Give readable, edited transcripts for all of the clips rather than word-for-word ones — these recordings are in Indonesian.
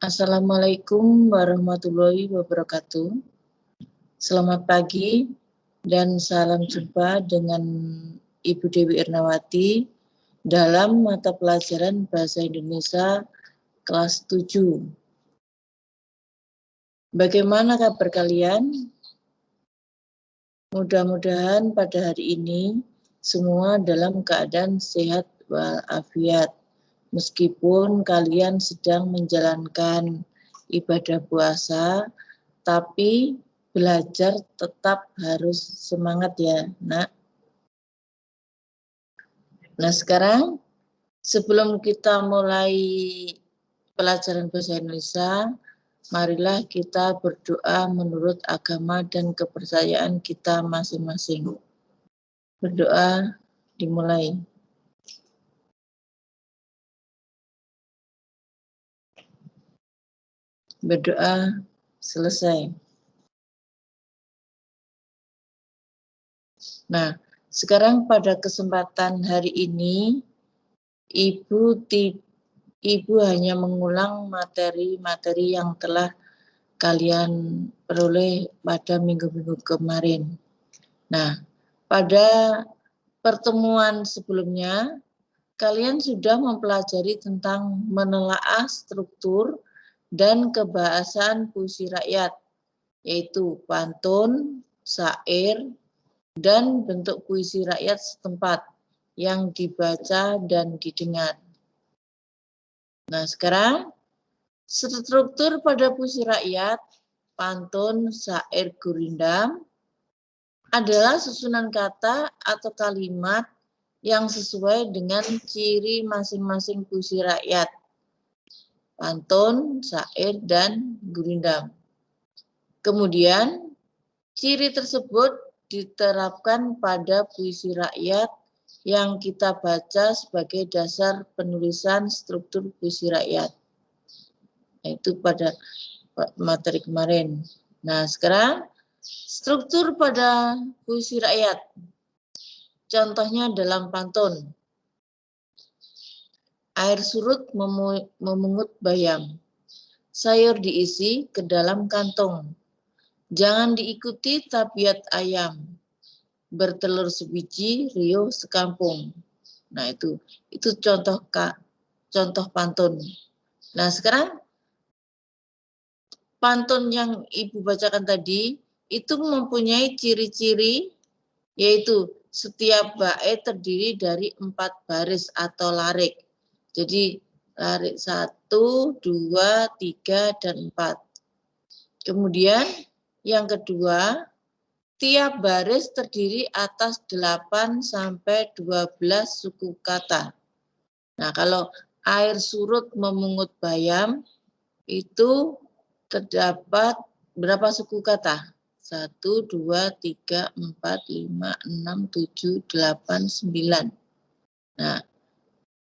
Assalamualaikum warahmatullahi wabarakatuh. Selamat pagi dan salam jumpa dengan Ibu Dewi Ernawati dalam mata pelajaran Bahasa Indonesia kelas 7. Bagaimana kabar kalian? Mudah-mudahan pada hari ini semua dalam keadaan sehat walafiat. Meskipun kalian sedang menjalankan ibadah puasa, tapi belajar tetap harus semangat ya, Nak. Nah, sekarang sebelum kita mulai pelajaran bahasa Indonesia, marilah kita berdoa menurut agama dan kepercayaan kita masing-masing. Berdoa dimulai. Berdoa selesai. Nah, sekarang pada kesempatan hari ini, Ibu hanya mengulang materi-materi yang telah kalian peroleh pada minggu-minggu kemarin. Nah, pada pertemuan sebelumnya, kalian sudah mempelajari tentang menelaah struktur dan kebahasaan puisi rakyat, yaitu pantun, syair, dan bentuk puisi rakyat setempat yang dibaca dan didengar. Nah, sekarang struktur pada puisi rakyat, pantun, syair, gurindam adalah susunan kata atau kalimat yang sesuai dengan ciri masing-masing puisi rakyat, pantun, syair, dan gurindam. Kemudian, ciri tersebut diterapkan pada puisi rakyat yang kita baca sebagai dasar penulisan struktur puisi rakyat. Itu pada materi kemarin. Nah, sekarang struktur pada puisi rakyat. Contohnya dalam pantun. Air surut memungut bayam. Sayur diisi ke dalam kantong. Jangan diikuti tabiat ayam. Bertelur sebiji, riuh sekampung. Nah, itu contoh pantun. Nah, sekarang pantun yang Ibu bacakan tadi itu mempunyai ciri-ciri, yaitu setiap bait terdiri dari 4 baris atau larik. Jadi larik 1, 2, 3, dan 4. Kemudian yang kedua, tiap baris terdiri atas 8 sampai 12 suku kata. Nah, kalau air surut memungut bayam itu terdapat berapa suku kata? 1, 2, 3, 4, 5, 6, 7, 8, 9. Nah,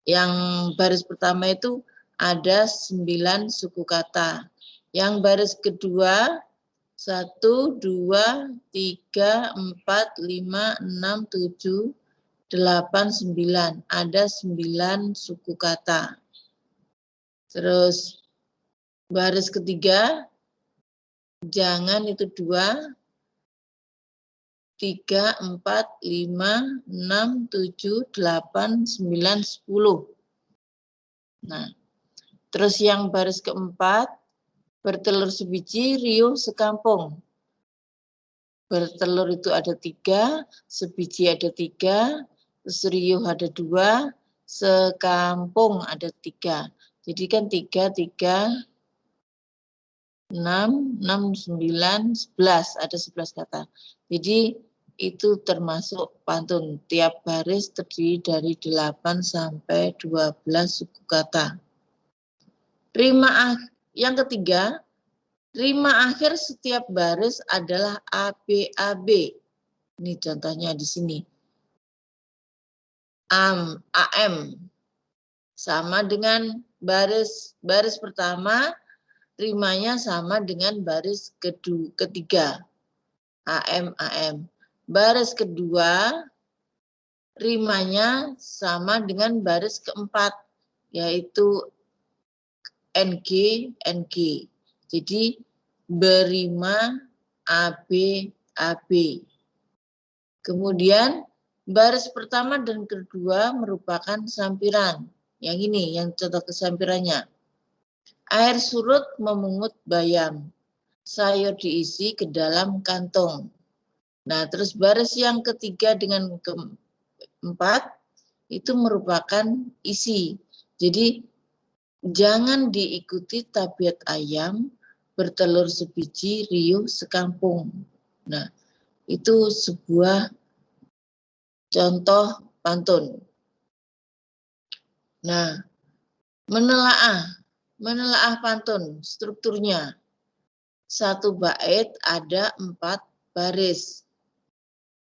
yang baris pertama itu ada 9 suku kata. Yang baris kedua 1, 2, 3, 4, 5, 6, 7, 8, 9. Ada 9 suku kata. Terus baris ketiga, jangan itu 2, 3, 4, 5, 6, 7, 8, 9, 10. Nah, terus yang baris keempat, bertelur sebiji, riuh sekampung. Bertelur itu ada 3, sebiji ada 3, terus riuh ada 2, sekampung ada 3. Jadi kan 3, 3, 6, 9, 11, ada 11 kata. Jadi itu termasuk pantun. Tiap baris terdiri dari 8 sampai 12 suku kata. Rima yang ketiga, rima akhir setiap baris adalah ABAB. Ini contohnya di sini. AM sama dengan baris pertama, rimanya sama dengan baris ketiga. AM. Baris kedua, rimanya sama dengan baris keempat, yaitu NG, NG. Jadi berima AB, AB. Kemudian baris pertama dan kedua merupakan sampiran. Yang ini, yang contoh kesampirannya. Air surut memungut bayam. Sayur diisi ke dalam kantong. Nah, terus baris yang ketiga dengan keempat itu merupakan isi. Jadi jangan diikuti tabiat ayam bertelur sebiji, riuh sekampung. Nah, itu sebuah contoh pantun. Nah, menelaah pantun strukturnya. Satu bait ada 4 baris.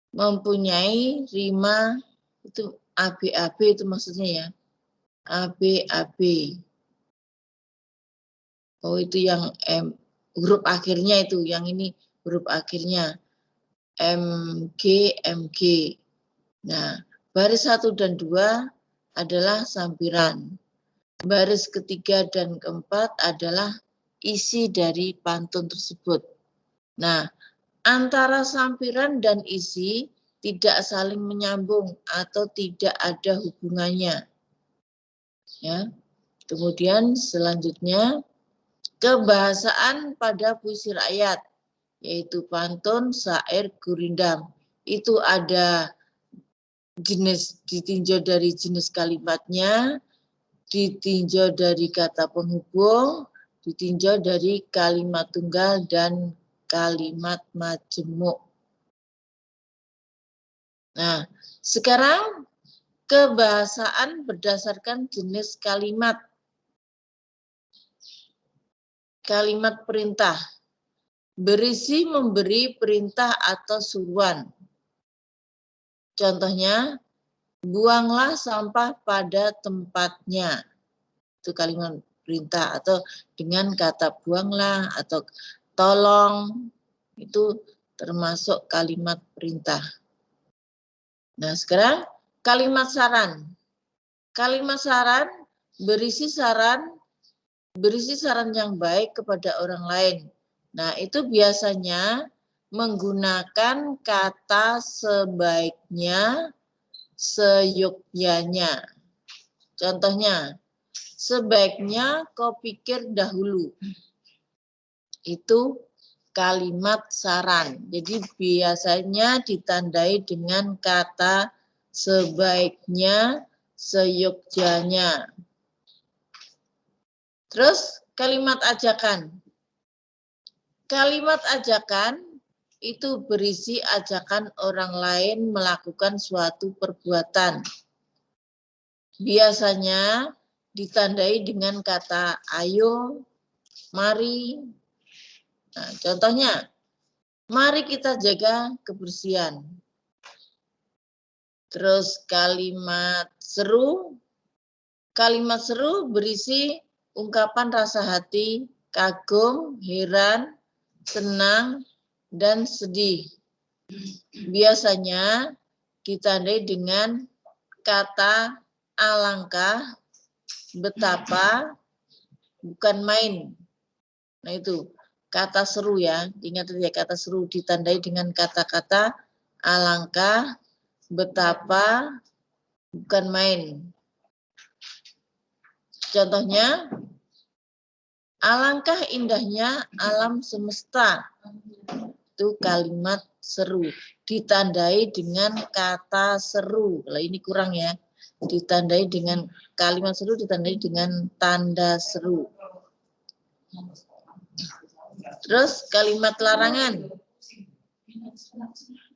Mempunyai rima itu AB-AB itu maksudnya ya. AB-AB. Oh, itu yang huruf akhirnya itu, yang ini huruf akhirnya. MG, MG. Nah, baris 1 dan 2 adalah sampiran. Baris ketiga dan keempat adalah isi dari pantun tersebut. Nah, antara sampiran dan isi tidak saling menyambung atau tidak ada hubungannya. Ya. Kemudian selanjutnya kebahasaan pada puisi rakyat, yaitu pantun, syair, gurindam. Itu ada jenis, ditinjau dari jenis kalimatnya, ditinjau dari kata penghubung, ditinjau dari kalimat tunggal dan kalimat majemuk. Nah, sekarang kebahasaan berdasarkan jenis kalimat. Kalimat perintah. Berisi memberi perintah atau suruhan. Contohnya, buanglah sampah pada tempatnya. Itu kalimat perintah. Atau dengan kata buanglah atau tolong. Itu termasuk kalimat perintah. Nah, sekarang kalimat saran. Kalimat saran berisi saran yang baik kepada orang lain. Nah, itu biasanya menggunakan kata sebaiknya, seyogyanya. Contohnya, sebaiknya kau pikir dahulu. Itu kalimat saran. Jadi biasanya ditandai dengan kata sebaiknya, seyogyanya. Terus kalimat ajakan. Kalimat ajakan itu berisi ajakan orang lain melakukan suatu perbuatan. Biasanya ditandai dengan kata ayo, mari. Nah, contohnya, mari kita jaga kebersihan. Terus kalimat seru. Kalimat seru berisi ungkapan rasa hati, kagum, heran, senang, dan sedih. Biasanya ditandai dengan kata alangkah, betapa, bukan main. Nah itu kata seru ya, ingat ya, kata seru ditandai dengan kata-kata alangkah, betapa, bukan main. Contohnya, alangkah indahnya alam semesta. Itu kalimat seru. Ditandai dengan kata seru. Lah ini kurang ya. Ditandai dengan kalimat seru, ditandai dengan tanda seru. Terus kalimat larangan.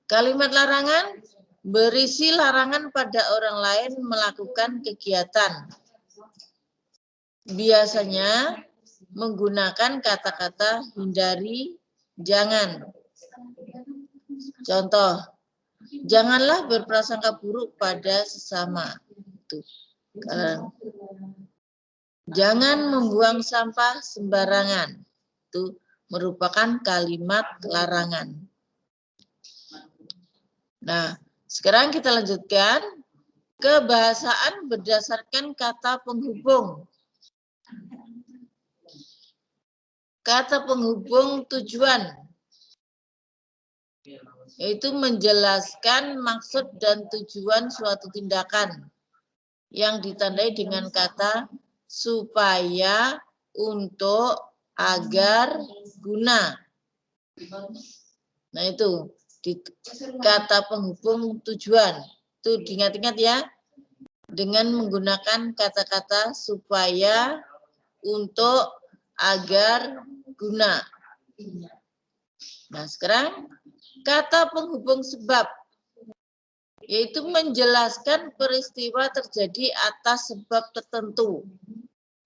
Kalimat larangan berisi larangan pada orang lain melakukan kegiatan. Biasanya menggunakan kata-kata hindari, jangan. Contoh, janganlah berprasangka buruk pada sesama. Jangan membuang sampah sembarangan. Itu merupakan kalimat larangan. Nah, sekarang kita lanjutkan. Kebahasaan berdasarkan kata penghubung. Kata penghubung tujuan, yaitu menjelaskan maksud dan tujuan suatu tindakan yang ditandai dengan kata supaya, untuk, agar, guna. Nah itu kata penghubung tujuan. Itu diingat-ingat ya. Dengan menggunakan kata-kata supaya, untuk, agar, guna. Nah sekarang kata penghubung sebab, yaitu menjelaskan peristiwa terjadi atas sebab tertentu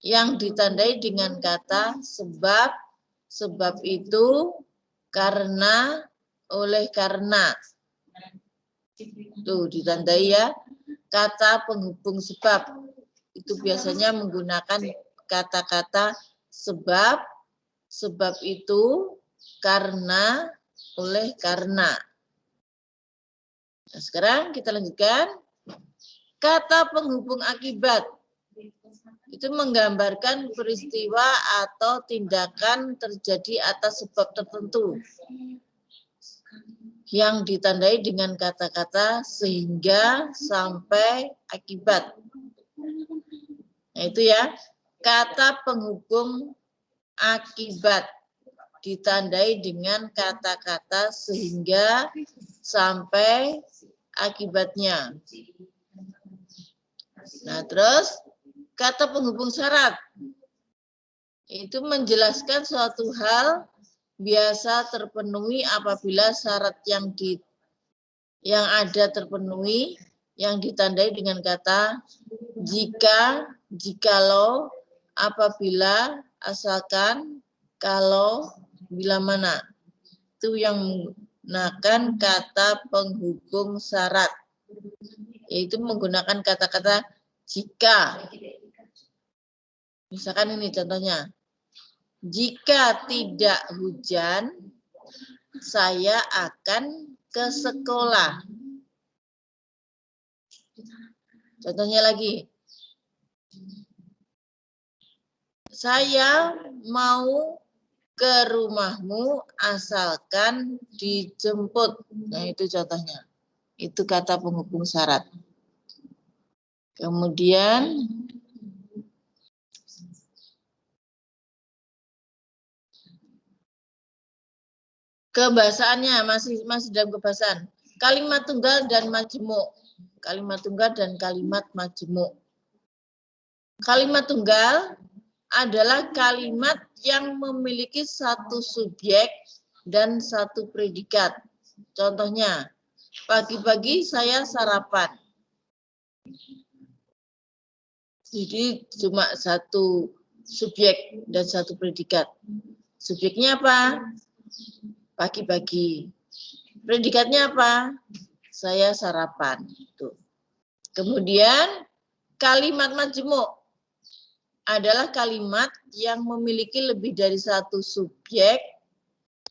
yang ditandai dengan kata sebab, sebab itu, karena, oleh karena. Tuh ditandai ya, kata penghubung sebab. Itu biasanya menggunakan kata-kata sebab, sebab itu, karena, oleh karena. Nah, sekarang kita lanjutkan. Kata penghubung akibat itu menggambarkan peristiwa atau tindakan terjadi atas sebab tertentu yang ditandai dengan kata-kata sehingga, sampai, akibat. Nah itu ya, kata penghubung akibat ditandai dengan kata-kata sehingga, sampai, akibatnya. Nah terus kata penghubung syarat itu menjelaskan suatu hal biasa terpenuhi apabila syarat yang ada terpenuhi, yang ditandai dengan kata jika, jikalau, apabila, asalkan, kalau, bila mana. Itu yang menggunakan kata penghubung syarat, yaitu menggunakan kata-kata jika. Misalkan ini contohnya, jika tidak hujan, saya akan ke sekolah. Contohnya lagi, saya mau ke rumahmu asalkan dijemput. Nah itu contohnya. Itu kata penghubung syarat. Kemudian kebahasaannya masih dalam kebahasaan. Kalimat tunggal dan majemuk. Kalimat tunggal dan kalimat majemuk. Kalimat tunggal adalah kalimat yang memiliki satu subjek dan satu predikat. Contohnya, pagi-pagi saya sarapan. Jadi cuma satu subjek dan satu predikat. Subjeknya apa? Pagi-pagi. Predikatnya apa? Saya sarapan. Tuh. Kemudian kalimat majemuk adalah kalimat yang memiliki lebih dari satu subjek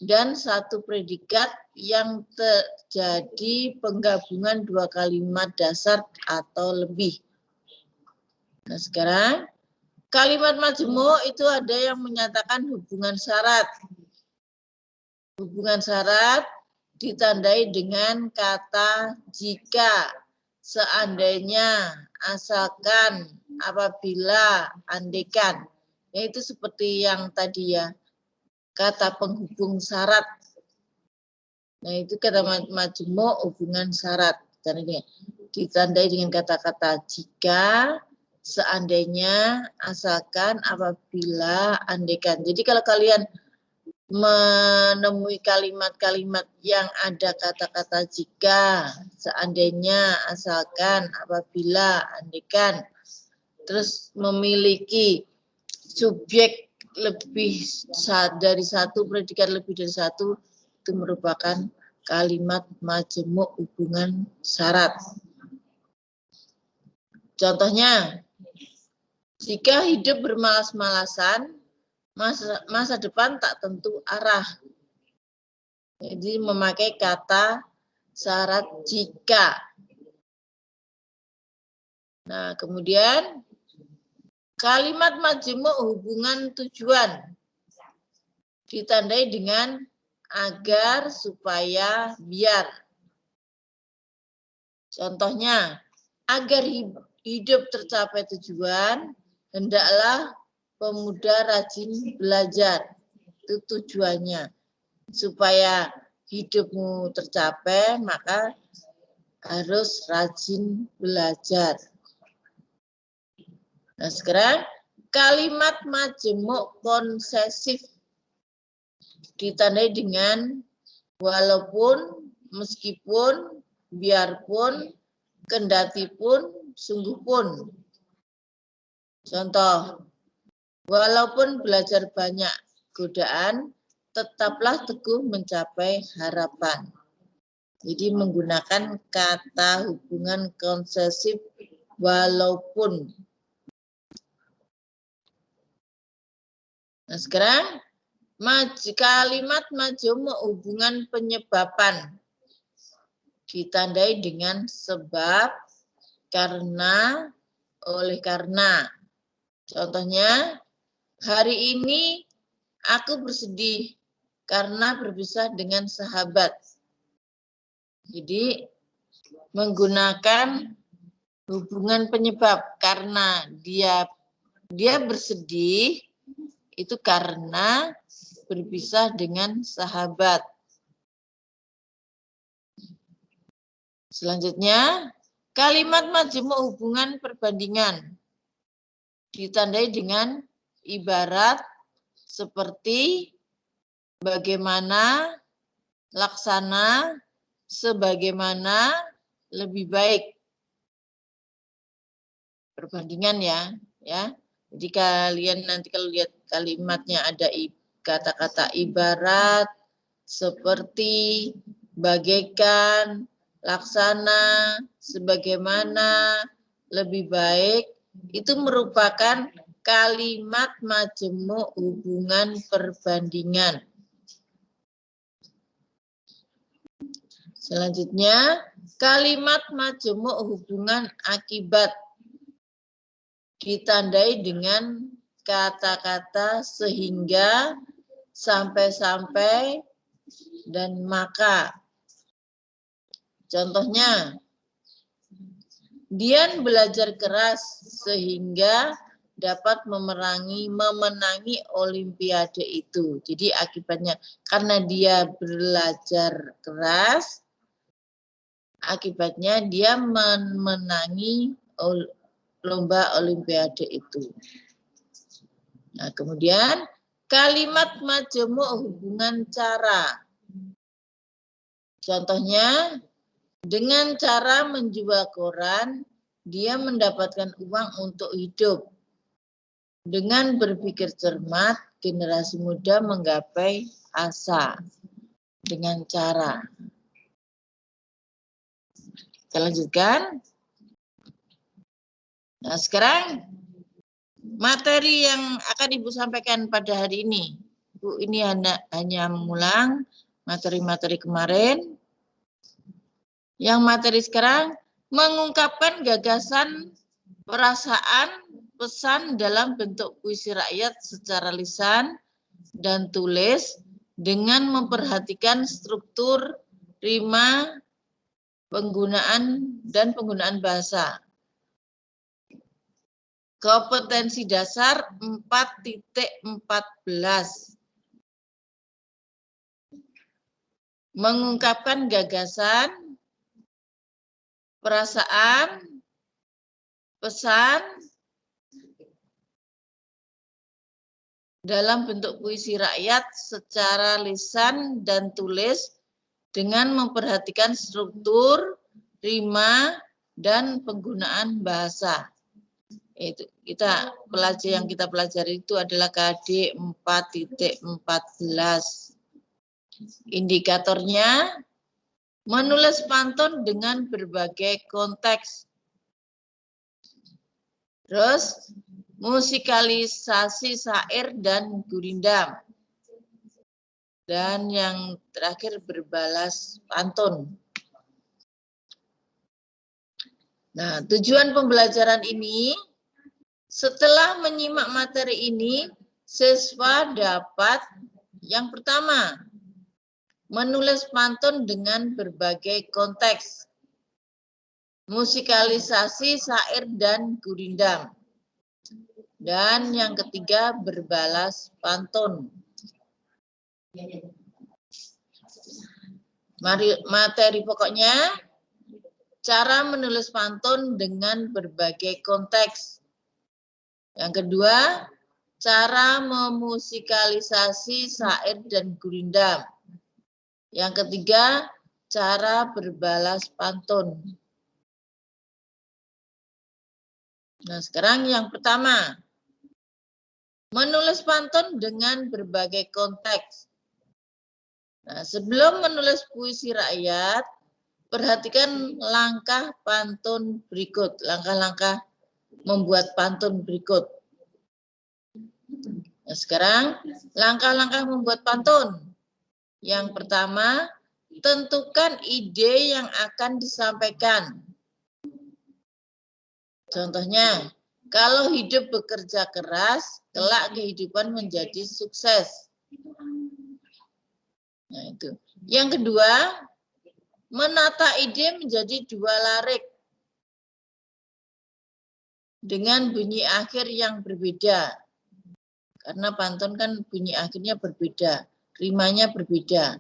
dan satu predikat yang terjadi penggabungan dua kalimat dasar atau lebih. Nah sekarang kalimat majemuk itu ada yang menyatakan hubungan syarat. Hubungan syarat ditandai dengan kata jika, seandainya, asalkan, apabila, andaikan. Yaitu seperti yang tadi ya, kata penghubung syarat. Nah itu kata majemuk hubungan syarat. Dan ini ditandai dengan kata-kata jika, seandainya, asalkan, apabila, andaikan. Jadi kalau kalian menemui kalimat-kalimat yang ada kata-kata jika, seandainya, asalkan, apabila, andaikan, terus memiliki subjek lebih dari satu, predikat lebih dari satu, itu merupakan kalimat majemuk hubungan syarat. Contohnya, jika hidup bermalas-malasan, masa depan tak tentu arah. Jadi memakai kata syarat jika. Nah, kemudian kalimat majemuk hubungan tujuan. ditandai dengan agar, supaya, biar. Contohnya, agar hidup tercapai tujuan, hendaklah pemuda rajin belajar. Itu tujuannya. Supaya hidupmu tercapai, maka harus rajin belajar. Nah, sekarang kalimat majemuk konsesif ditandai dengan walaupun, meskipun, biarpun, kendatipun, sungguhpun. Contoh, walaupun belajar banyak godaan, tetaplah teguh mencapai harapan. Jadi menggunakan kata hubungan konsesif walaupun. Nah, sekarang kalimat majemuk hubungan penyebaban ditandai dengan sebab, karena, oleh karena. Contohnya, hari ini aku bersedih karena berpisah dengan sahabat. Jadi menggunakan hubungan penyebab, karena dia bersedih itu karena berpisah dengan sahabat. Selanjutnya, kalimat majemuk hubungan perbandingan ditandai dengan ibarat, seperti, bagaimana, laksana, sebagaimana, lebih baik. Perbandingan ya. Jadi kalian nanti kalau lihat kalimatnya ada kata-kata ibarat, seperti, bagaikan, laksana, sebagaimana, lebih baik, itu merupakan kalimat majemuk hubungan perbandingan. Selanjutnya, kalimat majemuk hubungan akibat ditandai dengan kata-kata sehingga, sampai-sampai, dan maka. Contohnya, Dian belajar keras sehingga dapat memenangi olimpiade itu. Jadi akibatnya karena dia belajar keras, akibatnya dia memenangi lomba olimpiade itu. Nah, kemudian kalimat majemuk hubungan cara. Contohnya, dengan cara menjual koran, dia mendapatkan uang untuk hidup. Dengan berpikir cermat, generasi muda menggapai asa. Dengan cara. Kita lanjutkan. Nah, sekarang materi yang akan Ibu sampaikan pada hari ini. Ibu ini hanya mengulang materi-materi kemarin. Yang materi sekarang mengungkapkan gagasan, perasaan, pesan dalam bentuk puisi rakyat secara lisan dan tulis dengan memperhatikan struktur, rima, penggunaan bahasa. Kompetensi dasar 4.14. Mengungkapkan gagasan, perasaan, pesan dalam bentuk puisi rakyat secara lisan dan tulis dengan memperhatikan struktur, rima, dan penggunaan bahasa. Itu yang kita pelajari itu adalah KD 4.14. Indikatornya menulis pantun dengan berbagai konteks. Terus musikalisasi syair dan gurindam. Dan yang terakhir berbalas pantun. Nah, tujuan pembelajaran ini, setelah menyimak materi ini, siswa dapat Yang pertama, menulis pantun dengan berbagai konteks. Musikalisasi syair dan gurindam. Dan yang ketiga, berbalas pantun. Materi pokoknya, cara menulis pantun dengan berbagai konteks. Yang kedua, cara memusikalisasi syair dan gurindam. Yang ketiga, cara berbalas pantun. Nah, sekarang yang pertama, menulis pantun dengan berbagai konteks. Nah, sebelum menulis puisi rakyat, perhatikan langkah pantun berikut, langkah-langkah membuat pantun berikut. Nah, sekarang langkah-langkah membuat pantun. Yang pertama, tentukan ide yang akan disampaikan. Contohnya, kalau hidup bekerja keras, kelak kehidupan menjadi sukses. Nah, itu. Yang kedua, menata ide menjadi dua larik dengan bunyi akhir yang berbeda. Karena pantun kan bunyi akhirnya berbeda, rimanya berbeda.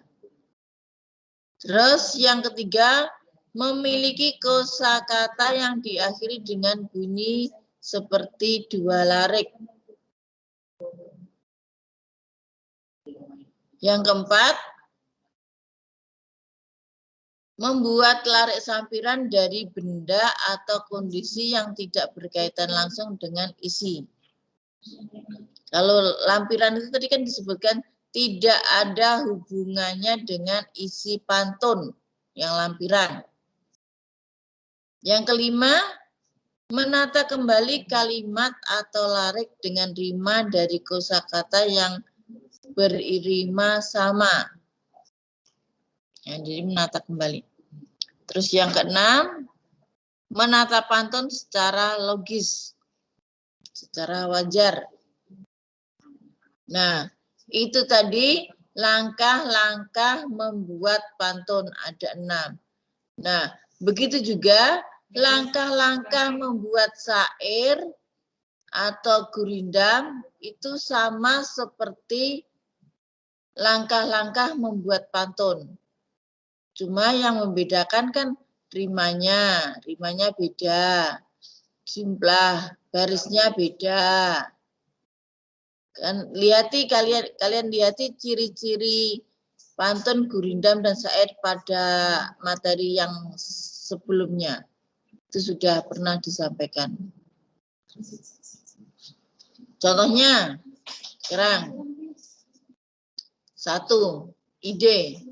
Terus yang ketiga, memiliki kosakata yang diakhiri dengan bunyi seperti dua larik. Yang keempat, membuat larik sampiran dari benda atau kondisi yang tidak berkaitan langsung dengan isi. Kalau lampiran itu tadi kan disebutkan tidak ada hubungannya dengan isi pantun yang lampiran. Yang kelima, menata kembali kalimat atau larik dengan rima dari kosakata yang beririma sama. Ya, jadi menata kembali. Terus yang keenam, menata pantun secara logis, secara wajar. Nah, itu tadi langkah-langkah membuat pantun ada 6. Nah, begitu juga langkah-langkah membuat syair atau gurindam itu sama seperti langkah-langkah membuat pantun. Cuma yang membedakan kan rimanya beda, jumlah barisnya beda. Kan kalian lihati ciri-ciri pantun, gurindam dan syair pada materi yang sebelumnya. Itu sudah pernah disampaikan. Contohnya, sekarang 1, ide.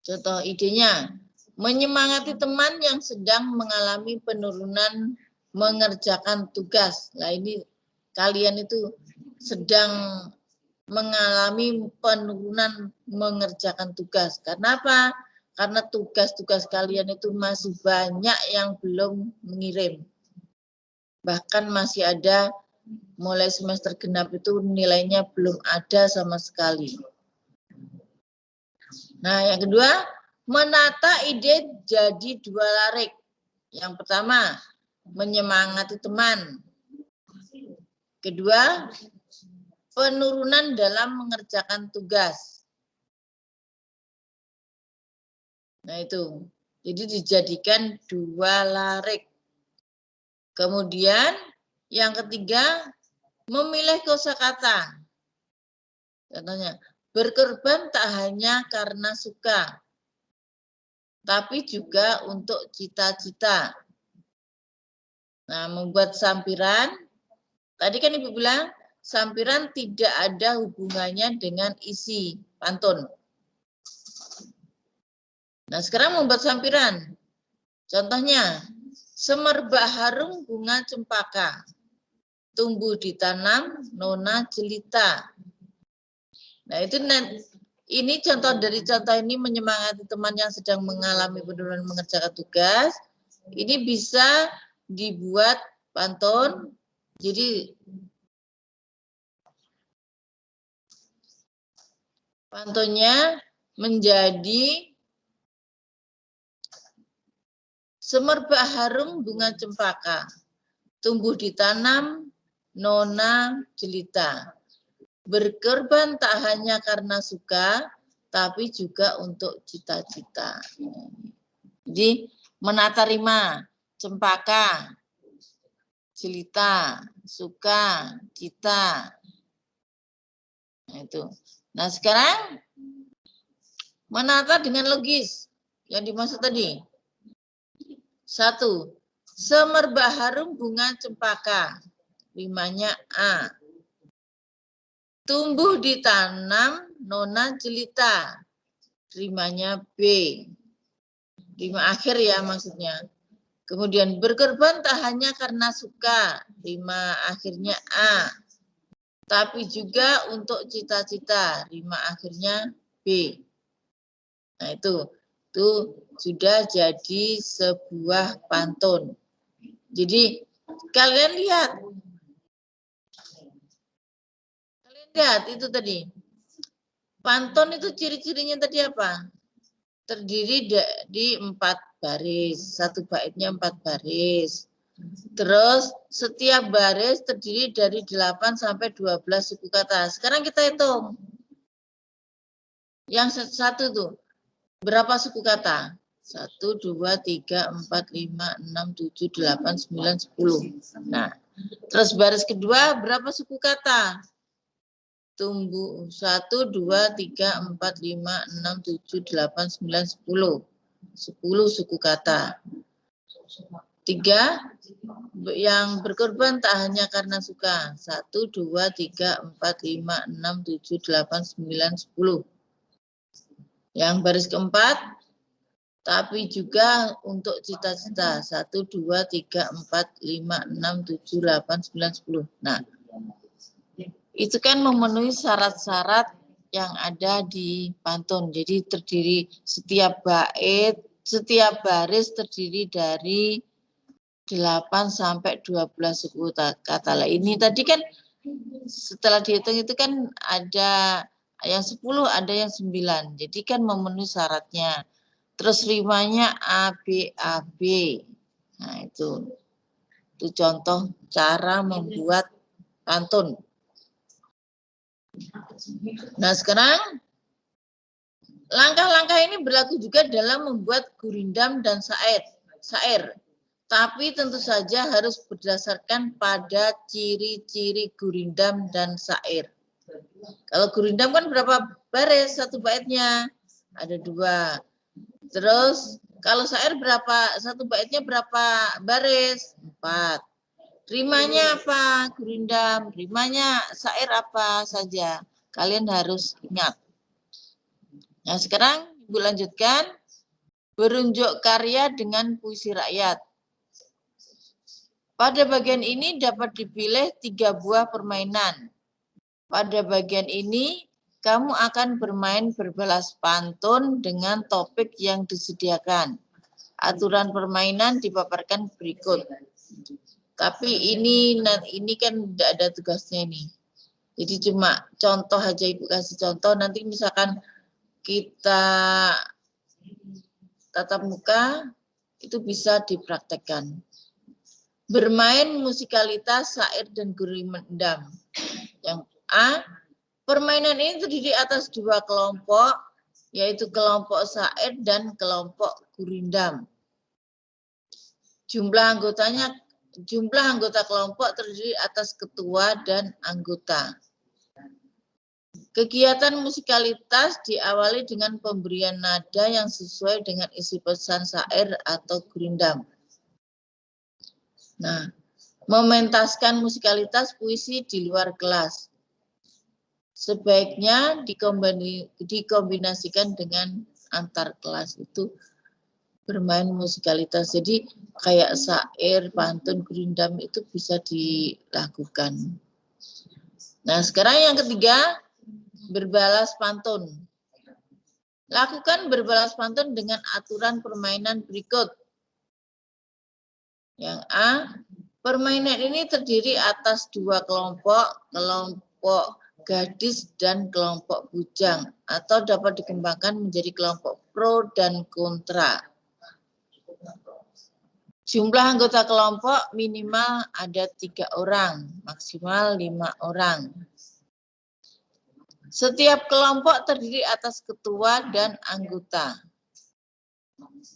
Contoh idenya, menyemangati teman yang sedang mengalami penurunan mengerjakan tugas. Nah, ini kalian itu sedang mengalami penurunan mengerjakan tugas. Karena apa? Karena tugas-tugas kalian itu masih banyak yang belum mengirim. Bahkan masih ada mulai semester genap itu nilainya belum ada sama sekali. Nah, yang kedua, menata ide jadi dua larik. Yang pertama, menyemangati teman. Kedua, penurunan dalam mengerjakan tugas. Nah, itu. Jadi dijadikan dua larik. Kemudian, yang ketiga, memilih kosakata. Contohnya, berkorban tak hanya karena suka, tapi juga untuk cita-cita. Nah, membuat sampiran, tadi kan Ibu bilang, sampiran tidak ada hubungannya dengan isi pantun. Nah, sekarang membuat sampiran. Contohnya, semerbak harum bunga cempaka, tumbuh ditanam nona jelita. Nah, ini contoh dari contoh ini menyemangati teman yang sedang mengalami penurunan mengerjakan tugas. Ini bisa dibuat pantun. Jadi Pantunnya menjadi semerbak harum bunga cempaka, tumbuh ditanam nona jelita. Berkorban tak hanya karena suka, tapi juga untuk cita-cita. Jadi menata rima, cempaka, jelita, suka, cita. Nah, itu. Nah, sekarang menata dengan logis yang dimaksud tadi. 1. Semerbak harum bunga cempaka. Rimanya A. Tumbuh ditanam nona jelita. Rimanya B. Rima akhir ya maksudnya. Kemudian berkorban tak hanya karena suka. Rima akhirnya A. Tapi juga untuk cita-cita. Rima akhirnya B. Nah itu sudah jadi sebuah pantun. Jadi kalian lihat itu tadi. Pantun itu ciri-cirinya tadi apa? Terdiri di 4 baris, satu baitnya 4 baris. Terus setiap baris terdiri dari 8 sampai 12 suku kata. Sekarang kita hitung. Yang satu tuh, berapa suku kata? 1, 2, 3, 4, 5, 6, 7, 8, 9, 10. Nah, terus baris kedua berapa suku kata? Tumbuh 1, 2, 3, 4, 5, 6, 7, 8, 9, 10. 10 suku kata. 3, yang berkorban tak hanya karena suka. 1, 2, 3, 4, 5, 6, 7, 8, 9, 10. Yang baris keempat, tapi juga untuk cita-cita. 1, 2, 3, 4, 5, 6, 7, 8, 9, 10. Nah, itu kan memenuhi syarat-syarat yang ada di pantun. Jadi terdiri setiap bait, setiap baris terdiri dari 8 sampai 12 suku kata. Lah ini tadi kan setelah dihitung itu kan ada yang 10, ada yang 9. Jadi kan memenuhi syaratnya. Terus rimanya A, B, A, B. Nah itu contoh cara membuat pantun. Nah sekarang langkah-langkah ini berlaku juga dalam membuat gurindam dan syair. Tapi tentu saja harus berdasarkan pada ciri-ciri gurindam dan syair. Kalau gurindam kan berapa baris satu baitnya? Ada 2. Terus kalau syair berapa satu baitnya berapa baris? 4. Rimanya apa? Gurindam. Rimanya syair apa saja? Kalian harus ingat. Nah, sekarang Ibu lanjutkan. Berunjuk karya dengan puisi rakyat. Pada bagian ini dapat dipilih 3 buah permainan. Pada bagian ini, kamu akan bermain berbalas pantun dengan topik yang disediakan. Aturan permainan dipaparkan berikut. Tapi ini kan tidak ada tugasnya ini. Jadi cuma contoh aja Ibu kasih contoh. Nanti misalkan kita tatap muka, itu bisa dipraktekkan. Bermain musikalitas, syair, dan gurindam. Yang A, permainan ini terdiri atas 2 kelompok, yaitu kelompok syair dan kelompok gurindam. Jumlah anggota kelompok terdiri atas ketua dan anggota. Kegiatan musikalitas diawali dengan pemberian nada yang sesuai dengan isi pesan syair atau gurindam. Nah, mementaskan musikalitas puisi di luar kelas. Sebaiknya dikombinasikan dengan antar kelas itu bermain musikalitas. Jadi kayak syair, pantun, gurindam itu bisa dilakukan. Nah, sekarang yang ketiga, berbalas pantun. Lakukan berbalas pantun dengan aturan permainan berikut. Yang A, permainan ini terdiri atas 2 kelompok gadis dan kelompok bujang, atau dapat dikembangkan menjadi kelompok pro dan kontra. Jumlah anggota kelompok minimal ada 3 orang, maksimal 5 orang. Setiap kelompok terdiri atas ketua dan anggota.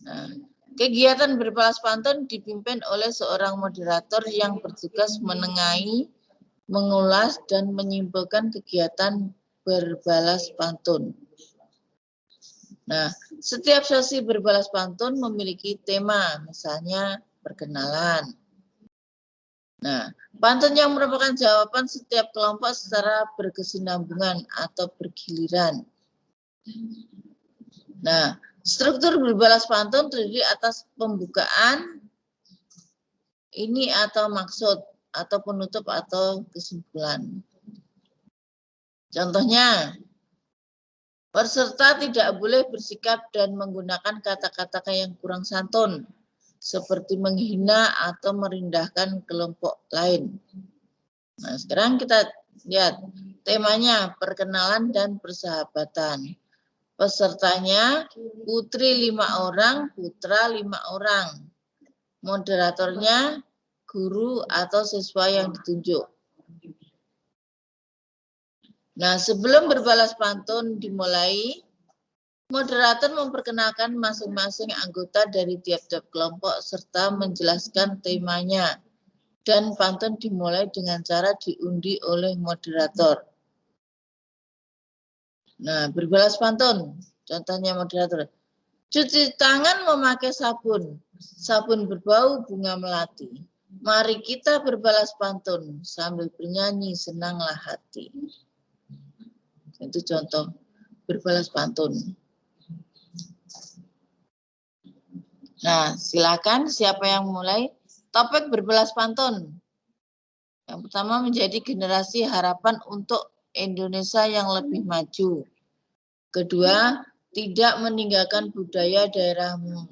Nah, kegiatan berbalas pantun dipimpin oleh seorang moderator yang bertugas menengahi, mengulas, dan menyimpulkan kegiatan berbalas pantun. Nah, setiap sesi berbalas pantun memiliki tema, misalnya perkenalan. Nah, pantun yang merupakan jawaban setiap kelompok secara berkesinambungan atau bergiliran. Nah, struktur berbalas pantun terdiri atas pembukaan, ini atau maksud, atau penutup atau kesimpulan. Contohnya, peserta tidak boleh bersikap dan menggunakan kata-kata yang kurang santun, seperti menghina atau merendahkan kelompok lain. Nah, sekarang kita lihat temanya perkenalan dan persahabatan. Pesertanya putri 5 orang, putra 5 orang. Moderatornya guru atau siswa yang ditunjuk. Nah, sebelum berbalas pantun dimulai, moderator memperkenalkan masing-masing anggota dari tiap-tiap kelompok serta menjelaskan temanya. Dan pantun dimulai dengan cara diundi oleh moderator. Nah, berbalas pantun. Contohnya moderator. Cuci tangan memakai sabun. Sabun berbau bunga melati. Mari kita berbalas pantun sambil bernyanyi senanglah hati. Itu contoh berbalas pantun. Nah, silakan siapa yang mulai? Topik berbalas pantun. Yang pertama menjadi generasi harapan untuk Indonesia yang lebih maju. Kedua, tidak meninggalkan budaya daerahmu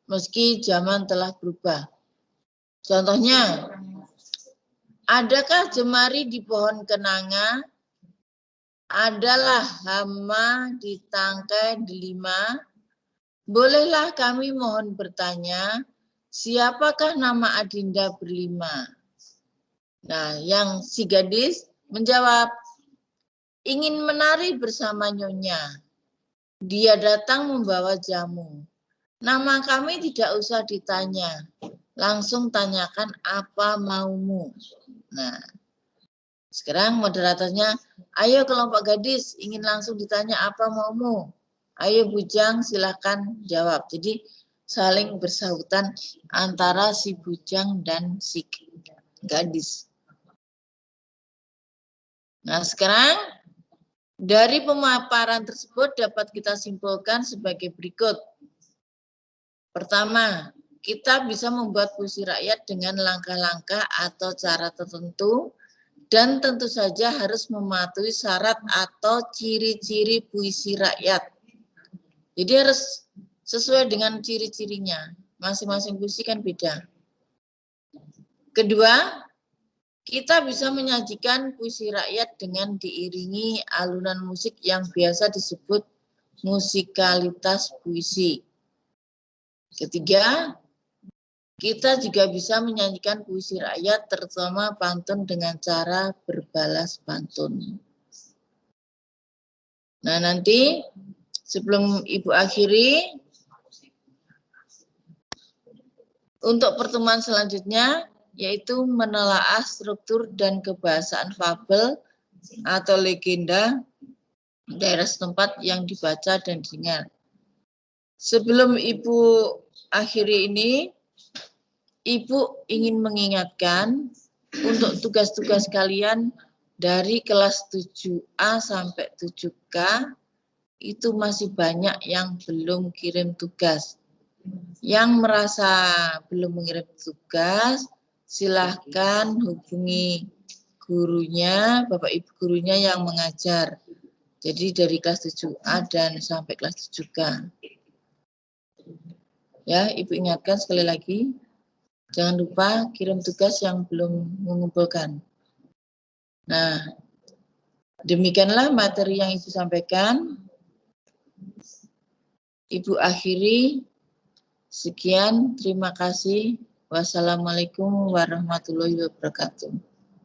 meski zaman telah berubah. Contohnya, adakah jemari di pohon kenanga? Adalah hama di tangkai delima? Bolehlah kami mohon bertanya, siapakah nama Adinda berlima? Nah, yang si gadis menjawab, ingin menari bersama Nyonya. Dia datang membawa jamu. Nama kami tidak usah ditanya, langsung tanyakan apa maumu. Nah, sekarang moderatornya, ayo kelompok gadis, ingin langsung ditanya apa maumu. Ayo bujang, silahkan jawab. Jadi saling bersahutan antara si bujang dan si gadis. Nah, sekarang dari pemaparan tersebut dapat kita simpulkan sebagai berikut. Pertama, kita bisa membuat puisi rakyat dengan langkah-langkah atau cara tertentu dan tentu saja harus mematuhi syarat atau ciri-ciri puisi rakyat. Jadi harus sesuai dengan ciri-cirinya. Masing-masing puisi kan beda. Kedua, kita bisa menyajikan puisi rakyat dengan diiringi alunan musik yang biasa disebut musikalitas puisi. Ketiga, kita juga bisa menyanyikan puisi rakyat terutama pantun dengan cara berbalas pantun. Nah, nanti sebelum Ibu akhiri, untuk pertemuan selanjutnya yaitu menelaah struktur dan kebahasaan fabel atau legenda daerah setempat yang dibaca dan didengar. Sebelum Ibu akhiri ini, Ibu ingin mengingatkan untuk tugas-tugas kalian dari kelas 7A sampai 7K itu masih banyak yang belum kirim tugas. Yang merasa belum mengirim tugas, silahkan hubungi gurunya, Bapak Ibu gurunya yang mengajar. Jadi dari kelas 7A dan sampai kelas 7K. Ya, Ibu ingatkan sekali lagi, jangan lupa kirim tugas yang belum mengumpulkan. Nah, Demikianlah materi yang Ibu sampaikan. Ibu akhiri. Sekian, terima kasih. Wassalamualaikum warahmatullahi wabarakatuh.